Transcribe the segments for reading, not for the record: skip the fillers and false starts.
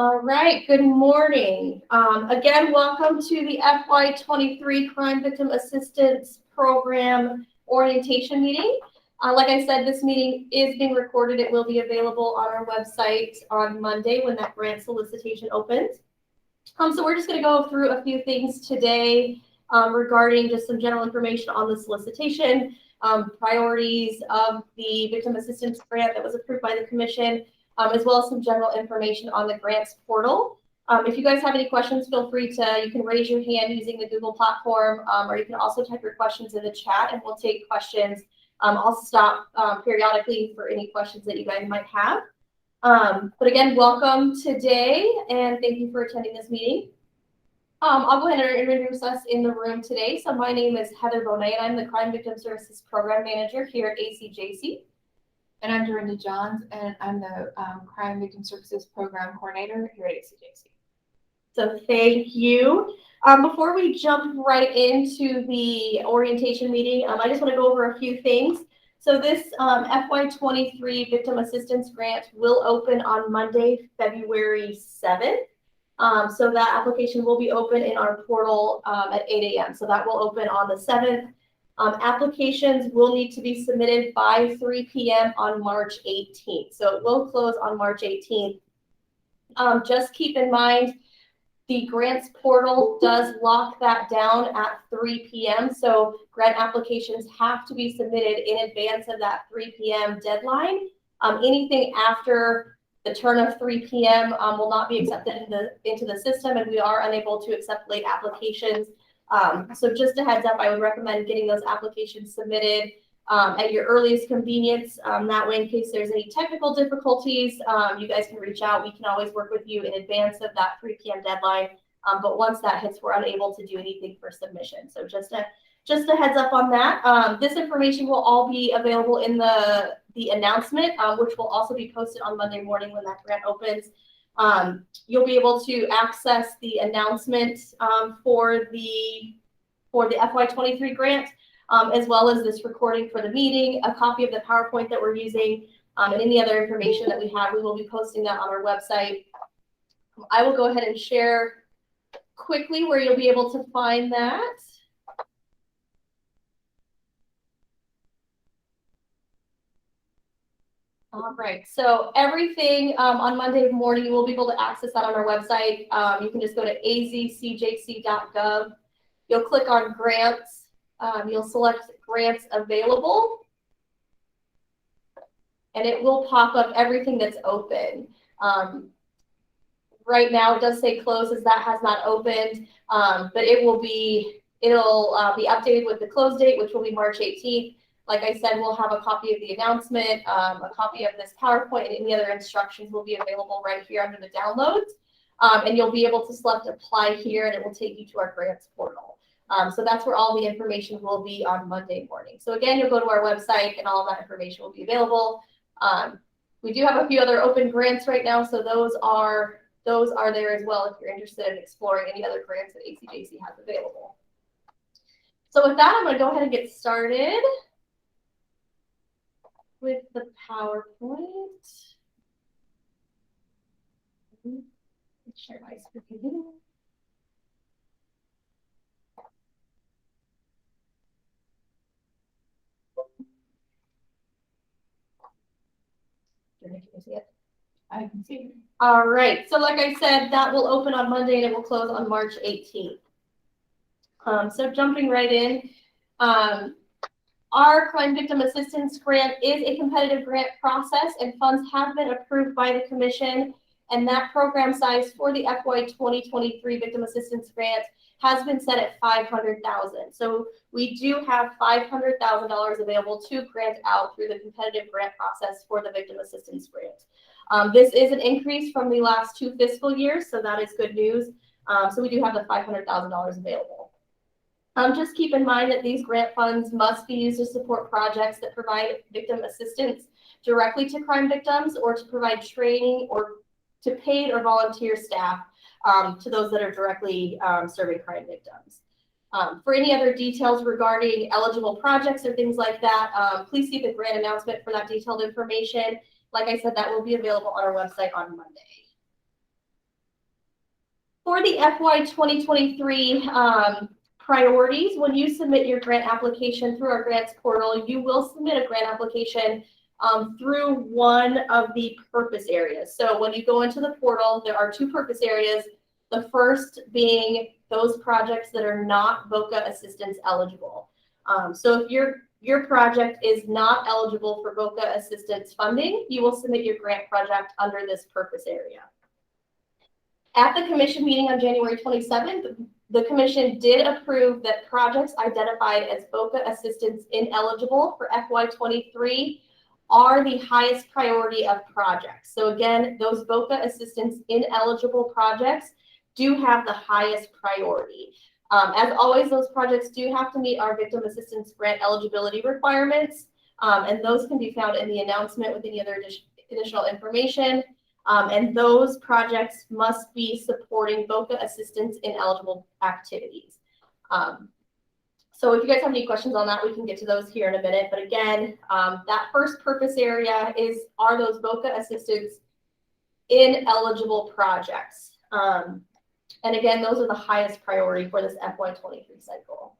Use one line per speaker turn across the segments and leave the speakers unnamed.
All right, good morning. Again, welcome to the FY23 Crime Victim Assistance Program orientation meeting. Like I said, this meeting is being recorded. It will be available on our website on Monday when that grant solicitation opens. So we're just going to go through a few things today regarding just some general information on the solicitation, priorities of the Victim Assistance Grant that was approved by the Commission, as well as some general information on the grants portal. If you guys have any questions, feel free to, you can raise your hand using the Google platform, or you can also type your questions in the chat and we'll take questions. I'll stop periodically for any questions that you guys might have. But again, welcome today and thank you for attending this meeting. I'll go ahead and introduce us in the room today. So my name is Heather Bonet and I'm the Crime Victim Services Program Manager here at ACJC.
And I'm Dorinda Johns, and I'm the Crime Victim Services Program Coordinator here at ACJC.
So thank you. Before we jump right into the orientation meeting, I just want to go over a few things. So this FY23 Victim Assistance Grant will open on Monday, February 7th. So that application will be open in our portal at 8 a.m. So that will open on the 7th. Applications will need to be submitted by 3 p.m. on March 18th. So it will close on March 18th. Just keep in mind, the grants portal does lock that down at 3 p.m. So grant applications have to be submitted in advance of that 3 p.m. deadline. Anything after the turn of 3 p.m. Will not be accepted into the system, and we are unable to accept late applications. So just a heads up, I would recommend getting those applications submitted at your earliest convenience. That way, in case there's any technical difficulties, you guys can reach out. We can always work with you in advance of that 3 p.m. deadline. But once that hits, we're unable to do anything for submission. So just a heads up on that. This information will all be available in the announcement, which will also be posted on Monday morning when that grant opens. You'll be able to access the announcement for the FY23 grant, as well as this recording for the meeting, a copy of the PowerPoint that we're using, and any other information that we have. We will be posting that on our website. I will go ahead and share quickly where you'll be able to find that. All right, so everything on Monday morning, you will be able to access that on our website. You can just go to azcjc.gov. You'll click on grants. You'll select grants available. And it will pop up everything that's open. Right now, it does say closed as that has not opened, but it'll be updated with the close date, which will be March 18th. Like I said, we'll have a copy of the announcement, a copy of this PowerPoint, and any other instructions will be available right here under the downloads. And you'll be able to select apply here, and it will take you to our grants portal. So that's where all the information will be on Monday morning. So again, you'll go to our website, and all of that information will be available. We do have a few other open grants right now, so those are there as well if you're interested in exploring any other grants that ACJC has available. So with that, I'm going to go ahead and get started with the PowerPoint. Share my screen. Can you see it?
I can see it.
All right. So like I said, that will open on Monday and it will close on March 18th. So jumping right in. Our Crime Victim Assistance Grant is a competitive grant process, and funds have been approved by the Commission, and that program size for the FY 2023 Victim Assistance Grant has been set at $500,000. So we do have $500,000 available to grant out through the competitive grant process for the Victim Assistance Grant. This is an increase from the last 2 fiscal years, so that is good news. So we do have the $500,000 available. Just keep in mind that these grant funds must be used to support projects that provide victim assistance directly to crime victims, or to provide training or to paid or volunteer staff to those that are directly serving crime victims. For any other details regarding eligible projects or things like that, please see the grant announcement for that detailed information. Like I said, that will be available on our website on Monday. For the FY 2023 priorities, when you submit your grant application through our grants portal, you will submit a grant application through one of the purpose areas. So when you go into the portal, there are two purpose areas. The first being those projects that are not VOCA assistance eligible. So if your project is not eligible for VOCA assistance funding, you will submit your grant project under this purpose area. At the commission meeting on January 27th, the commission did approve that projects identified as VOCA assistance ineligible for FY23 are the highest priority of projects. So again, those VOCA assistance ineligible projects do have the highest priority. As always, those projects do have to meet our victim assistance grant eligibility requirements, and those can be found in the announcement with any other additional information. And those projects must be supporting VOCA assistance ineligible activities. So if you guys have any questions on that, we can get to those here in a minute. But again, that first purpose area are those VOCA assistance ineligible projects. And again, those are the highest priority for this FY23 cycle.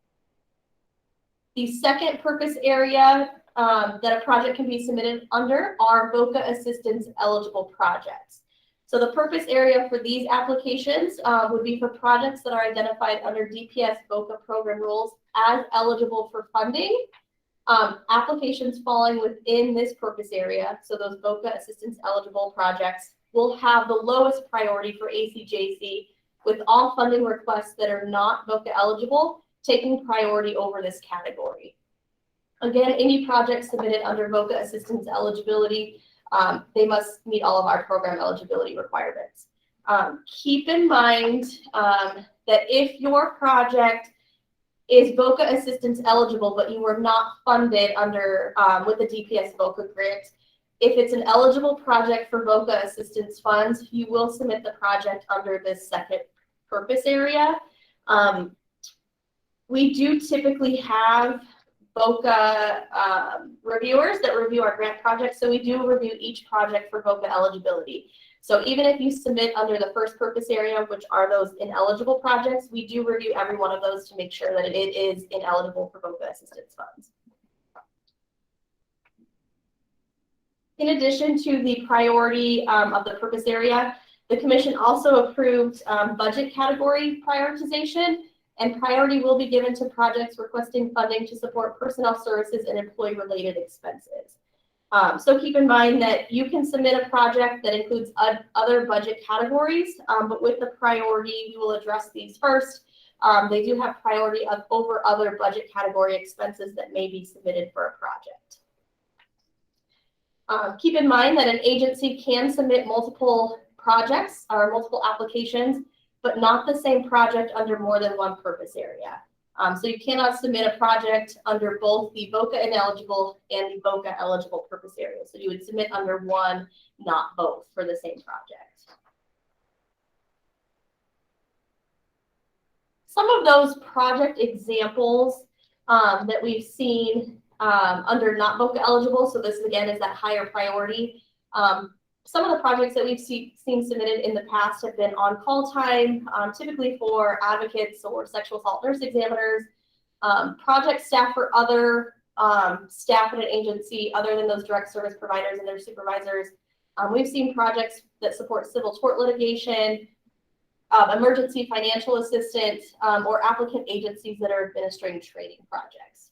The second purpose area that a project can be submitted under are VOCA assistance eligible projects. So the purpose area for these applications would be for projects that are identified under DPS VOCA program rules as eligible for funding. Applications falling within this purpose area, so those VOCA assistance eligible projects, will have the lowest priority for ACJC, with all funding requests that are not VOCA eligible taking priority over this category. Again, any projects submitted under VOCA assistance eligibility, they must meet all of our program eligibility requirements. Keep in mind that if your project is VOCA assistance eligible, but you were not funded under with the DPS VOCA grant, if it's an eligible project for VOCA assistance funds, you will submit the project under this second purpose area. We do typically have VOCA reviewers that review our grant projects, so we do review each project for VOCA eligibility. So even if you submit under the first purpose area, which are those ineligible projects, we do review every one of those to make sure that it is ineligible for VOCA assistance funds. In addition to the priority of the purpose area, the commission also approved budget category prioritization, and priority will be given to projects requesting funding to support personnel services and employee-related expenses. So keep in mind that you can submit a project that includes other budget categories, but with the priority, we will address these first. They do have priority over other budget category expenses that may be submitted for a project. Keep in mind that an agency can submit multiple projects or multiple applications, but not the same project under more than one purpose area. So you cannot submit a project under both the VOCA ineligible and the VOCA eligible purpose area. So you would submit under one, not both, for the same project. Some of those project examples that we've seen under not VOCA eligible, so this again is that higher priority. Some of the projects that we've seen submitted in the past have been on-call time, typically for advocates or sexual assault nurse examiners, project staff for other staff at an agency other than those direct service providers and their supervisors. We've seen projects that support civil tort litigation, emergency financial assistance, or applicant agencies that are administering training projects.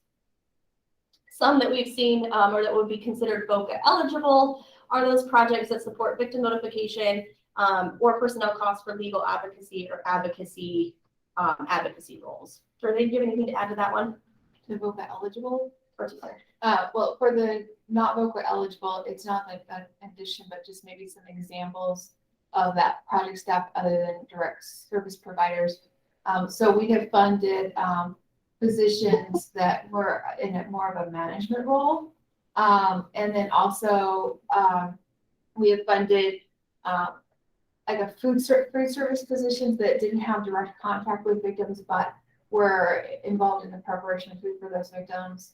Some that we've seen or that would be considered VOCA eligible are those projects that support victim notification or personnel costs for legal advocacy or advocacy roles. Jordan, do you have anything to add to that one?
To VOCA eligible?
Or sorry.
Well, for the not VOCA eligible, it's not like an addition, but just maybe some examples of that project staff other than direct service providers. So we have funded positions that were in more of a management role. And then also we have funded like a food service positions that didn't have direct contact with victims, but were involved in the preparation of food for those victims,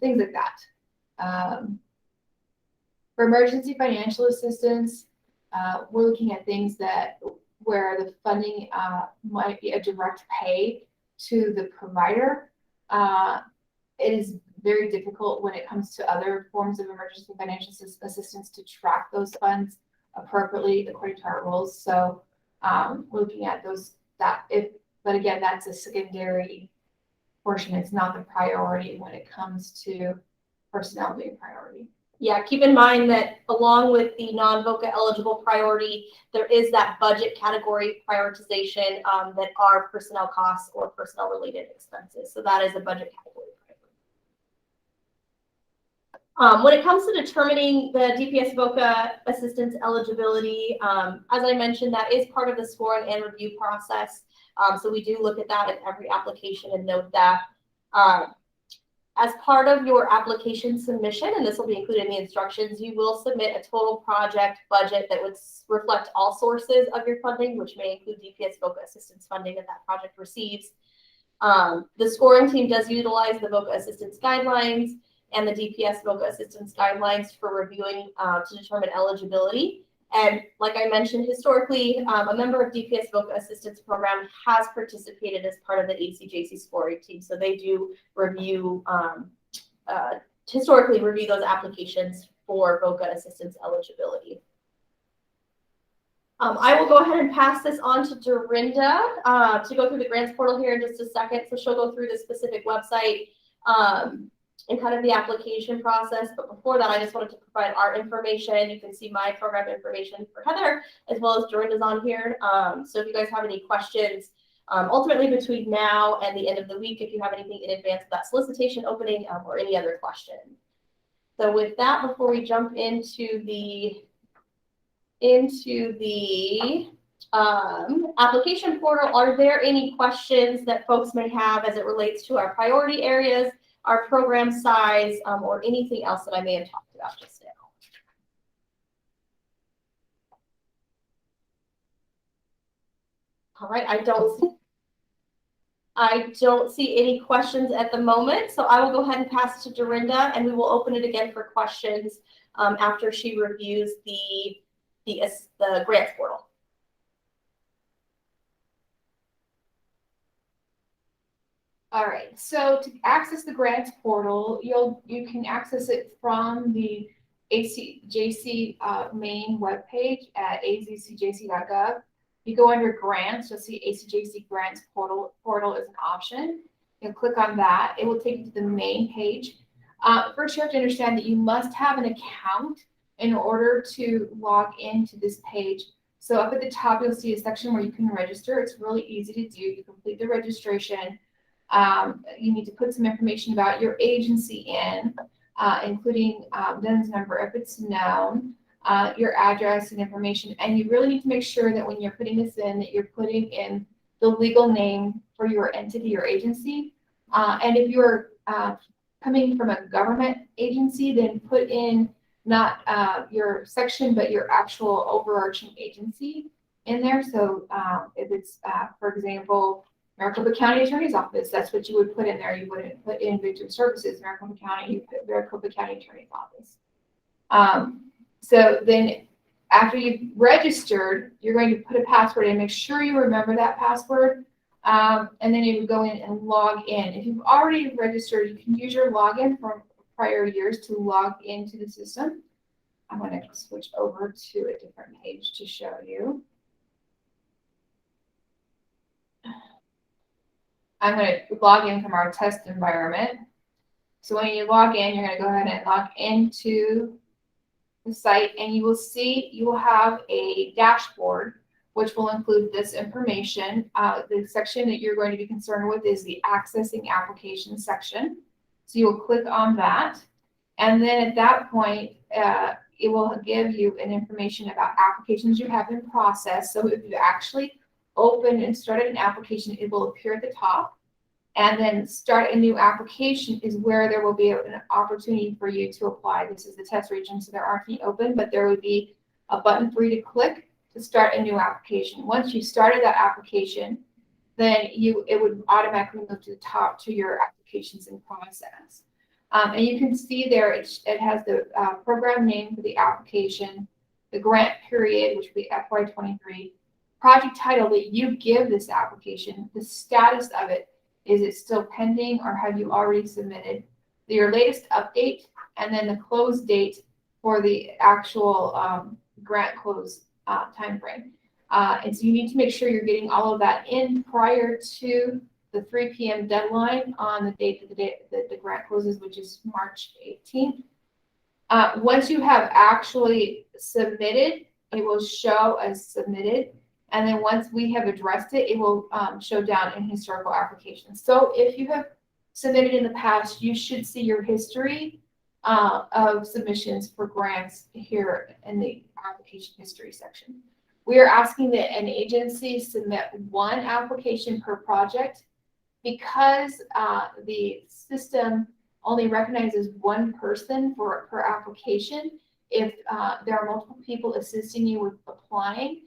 things like that. For emergency financial assistance, we're looking at things that where the funding might be a direct pay to the provider, it is very difficult when it comes to other forms of emergency financial assistance to track those funds appropriately according to our rules. So we're looking at but again, that's a secondary portion. It's not the priority when it comes to personnel being priority.
Yeah, keep in mind that along with the non-VOCA eligible priority, there is that budget category prioritization that are personnel costs or personnel related expenses. So that is a budget category priority. When it comes to determining the DPS VOCA assistance eligibility, as I mentioned, that is part of the scoring and review process. So we do look at that in every application and note that. As part of your application submission, and this will be included in the instructions, you will submit a total project budget that would reflect all sources of your funding, which may include DPS VOCA assistance funding that that project receives. The scoring team does utilize the VOCA assistance guidelines and the DPS VOCA assistance guidelines for reviewing to determine eligibility. And like I mentioned, historically, a member of DPS VOCA assistance program has participated as part of the ACJC scoring team. So they do review, historically review those applications for VOCA assistance eligibility. I will go ahead and pass this on to Dorinda to go through the grants portal here in just a second. So she'll go through the specific website and kind of the application process. But before that, I just wanted to provide our information. You can see my program information for Heather, as well as Dorinda's on here. So if you guys have any questions, ultimately between now and the end of the week, if you have anything in advance of that solicitation opening or any other questions. So with that, before we jump into the application portal, are there any questions that folks may have as it relates to our priority areas, our program size, or anything else that I may have talked about just now? All right, I don't see any questions at the moment, so I will go ahead and pass to Dorinda, and we will open it again for questions after she reviews the grants portal.
All right, so to access the grants portal, you can access it from the ACJC main webpage at azcjc.gov. You go under grants, you'll see ACJC grants portal is an option. You click on that, it will take you to the main page. First, you have to understand that you must have an account in order to log into this page. So up at the top, you'll see a section where you can register. It's really easy to do. You complete the registration. You need to put some information about your agency in, including DUNS number if it's known, your address and information. And you really need to make sure that when you're putting this in, that you're putting in the legal name for your entity or agency. And if you're coming from a government agency, then put in not your section, but your actual overarching agency in there. So if it's, for example, Maricopa County Attorney's Office, that's what you would put in there. You wouldn't put in Victim Services, Maricopa County, you put Maricopa County Attorney's Office. So then after you've registered, you're going to put a password in, make sure you remember that password, and then you would go in and log in. If you've already registered, you can use your login from prior years to log into the system. I'm going to switch over to a different page to show you. I'm going to log in from our test environment. So when you log in, you're going to go ahead and log into the site, and you will see you will have a dashboard, which will include this information. The section that you're going to be concerned with is the accessing application section. So you will click on that. And then at that point, it will give you an information about applications you have in process. So if you actually opened and started an application, it will appear at the top. And then start a new application is where there will be an opportunity for you to apply. This is the test region, so there aren't any open, but there would be a button for you to click to start a new application. Once you started that application, then it would automatically move to the top to your applications in process. And you can see there it has the program name for the application, the grant period, which would be FY23, project title that you give this application, the status of it. Is it still pending or have you already submitted? Your latest update and then the close date for the actual grant close timeframe. And so you need to make sure you're getting all of that in prior to the 3 p.m. deadline on the date that the grant closes, which is March 18th. Once you have actually submitted, it will show as submitted. And then once we have addressed it, it will show down in historical applications. So if you have submitted in the past, you should see your history of submissions for grants here in the application history section. We are asking that an agency submit 1 application per project because the system only recognizes 1 person per application. If there are multiple people assisting you with applying,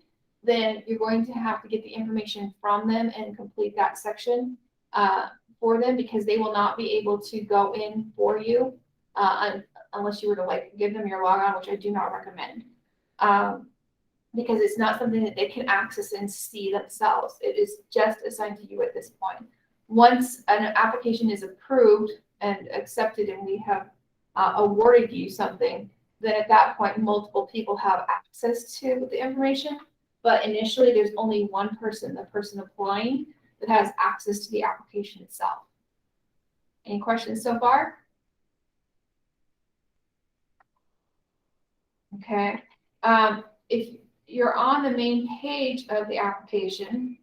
then you're going to have to get the information from them and complete that section for them, because they will not be able to go in for you unless you were to like give them your logon, which I do not recommend, because it's not something that they can access and see themselves. It is just assigned to you at this point. Once an application is approved and accepted and we have awarded you something, then at that point multiple people have access to the information. But initially there's only 1 person, the person applying, that has access to the application itself. Any questions so far? Okay. If you're on the main page of the application,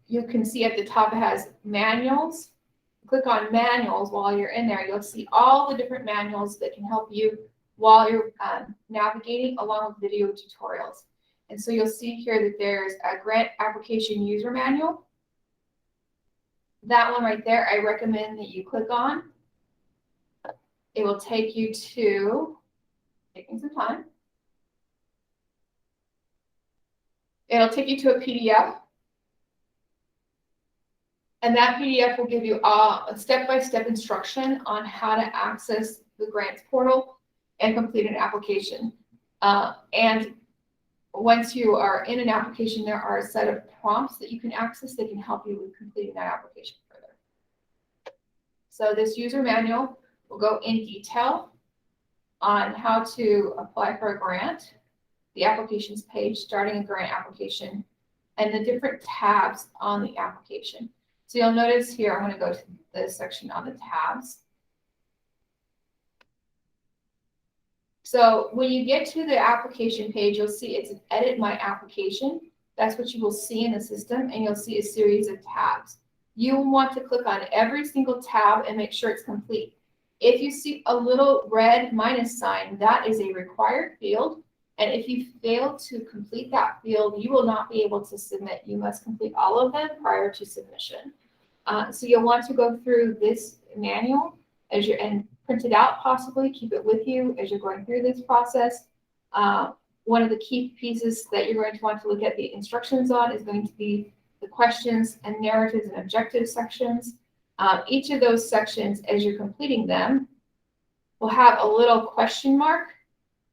you can see at the top it has manuals. Click on manuals while you're in there. You'll see all the different manuals that can help you while you're navigating, along with video tutorials. And so you'll see here that there's a grant application user manual. That one right there, I recommend that you click on. It will take you to, taking some time. It'll take you to a PDF. And that PDF will give you a step-by-step instruction on how to access the grants portal and complete an application. And once you are in an application, there are a set of prompts that you can access that can help you with completing that application further. So this user manual will go in detail on how to apply for a grant, the applications page, starting a grant application, and the different tabs on the application. So you'll notice here, I'm going to go to this section on the tabs. So when you get to the application page, you'll see it's edit my application. That's what you will see in the system, and you'll see a series of tabs. You will want to click on every single tab and make sure it's complete. If you see a little red minus sign, that is a required field. And if you fail to complete that field, you will not be able to submit. You must complete all of them prior to submission. So you'll want to go through this manual as you're, and print it out possibly, keep it with you as you're going through this process. One of the key pieces that you're going to want to look at the instructions on is going to be the questions and narratives and objectives sections. Each of those sections, as you're completing them, will have a little question mark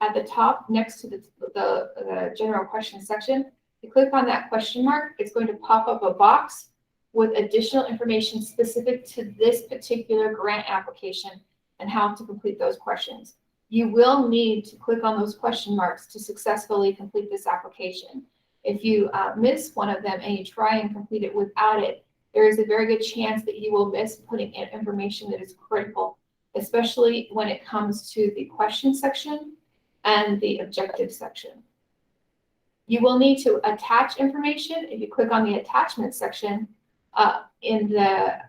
at the top next to the general question section. You click on that question mark, it's going to pop up a box with additional information specific to this particular grant application and how to complete those questions. You will need to click on those question marks to successfully complete this application. If you miss one of them and you try and complete it without it, there is a very good chance that you will miss putting in information that is critical, especially when it comes to the question section and the objective section. You will need to attach information. If you click on the attachment section in the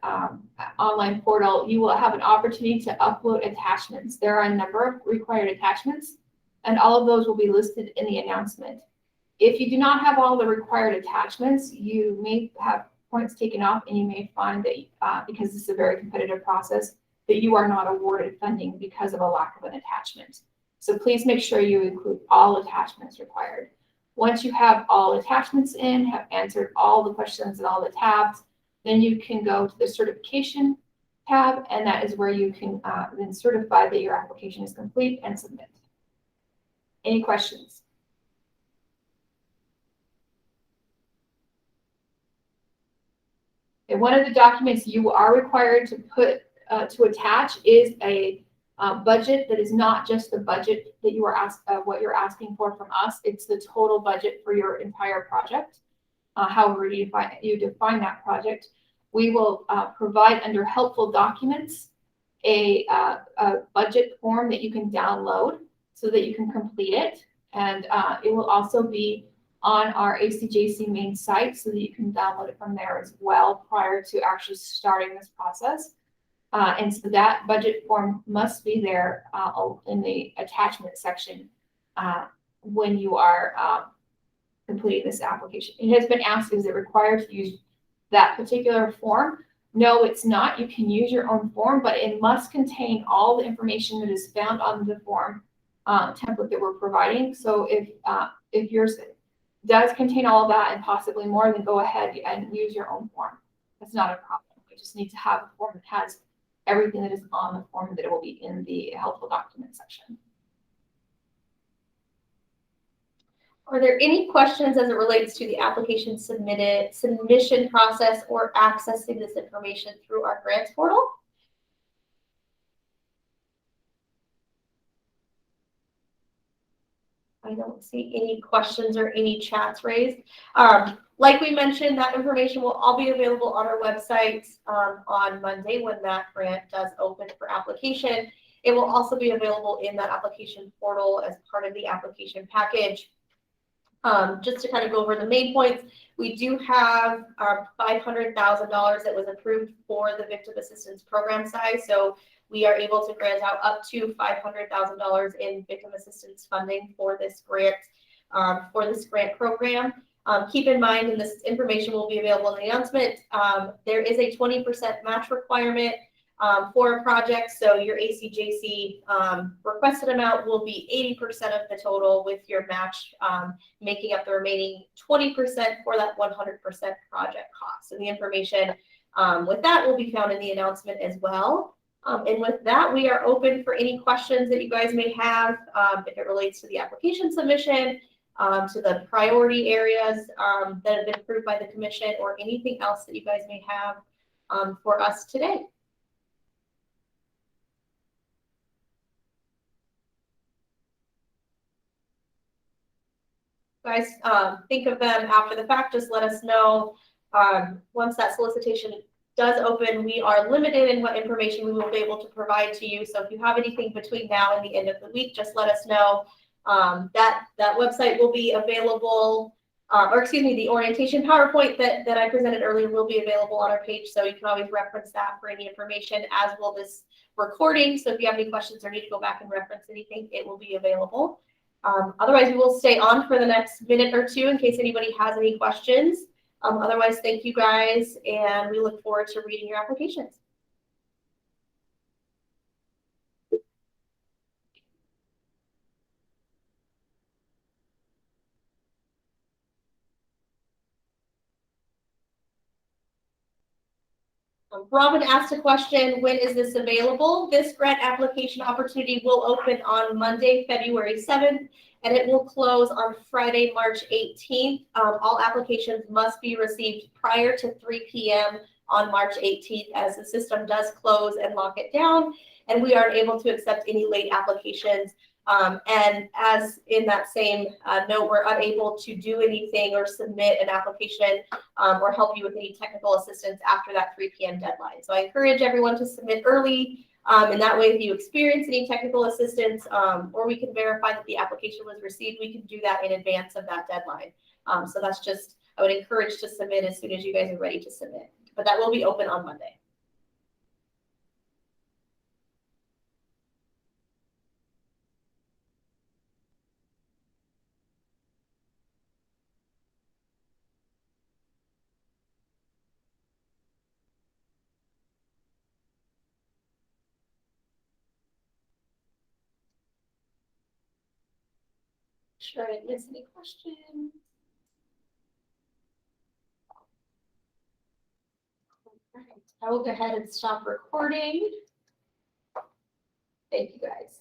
online portal, you will have an opportunity to upload attachments. There are a number of required attachments, and all of those will be listed in the announcement. If you do not have all the required attachments, you may have points taken off, and you may find that because this is a very competitive process, that you are not awarded funding because of a lack of an attachment. So please make sure you include all attachments required. Once you have all attachments in, have answered all the questions and all the tabs, then you can go to the certification tab, and that is where you can then certify that your application is complete and submit. Any questions? And one of the documents you are required to put, to attach is a budget that is not just the budget that you are what you're asking for from us. It's the total budget for your entire project. However you define that project. We will provide under helpful documents a budget form that you can download so that you can complete it. And it will also be on our ACJC main site so that you can download it from there as well prior to actually starting this process. And so that budget form must be there in the attachment section when you are completing this application. It has been asked, is it required to use that particular form? No, it's not. You can use your own form, but it must contain all the information that is found on the form template that we're providing. So if yours does contain all of that and possibly more, then go ahead and use your own form. That's not a problem. We just need to have a form that has everything that is on the form that it will be in the helpful document section.
Are there any questions as it relates to the application submission process or accessing this information through our grants portal? I don't see any questions or any chats raised. Like we mentioned, that information will all be available on our website on Monday when that grant does open for application. It will also be available in that application portal as part of the application package. Just to kind of go over the main points, we do have $500,000 that was approved for the victim assistance program size. So we are able to grant out up to $500,000 in victim assistance funding for this grant program. Keep in mind, and this information will be available in the announcement, there is a 20% match requirement for a project. So your ACJC requested amount will be 80% of the total, with your match making up the remaining 20% for that 100% project cost. So the information with that will be found in the announcement as well. And with that, we are open for any questions that you guys may have if it relates to the application submission, to the priority areas that have been approved by the commission, or anything else that you guys may have for us today. Guys, think of them after the fact. Just let us know once that solicitation does open. We are limited in what information we will be able to provide to you. So if you have anything between now and the end of the week, just let us know. That website will be available, the orientation PowerPoint that I presented earlier will be available on our page. So you can always reference that for any information, as will this recording. So if you have any questions or need to go back and reference anything, it will be available. Otherwise, we will stay on for the next minute or two in case anybody has any questions. Otherwise, thank you guys, and we look forward to reading your applications. Robin asked a question, when is this available? This grant application opportunity will open on Monday, February 7th, and it will close on Friday, March 18th. All applications must be received prior to 3 p.m. on March 18th, as the system does close and lock it down, and we aren't able to accept any late applications. And as in that same note, we're unable to do anything or submit an application or help you with any technical assistance after that 3 p.m. deadline. So I encourage everyone to submit early. And that way, if you experience any technical assistance or we can verify that the application was received, we can do that in advance of that deadline. So that's just, I would encourage to submit as soon as you guys are ready to submit. But that will be open on Monday. Sure, I didn't miss any questions. All right, I will go ahead and stop recording. Thank you guys.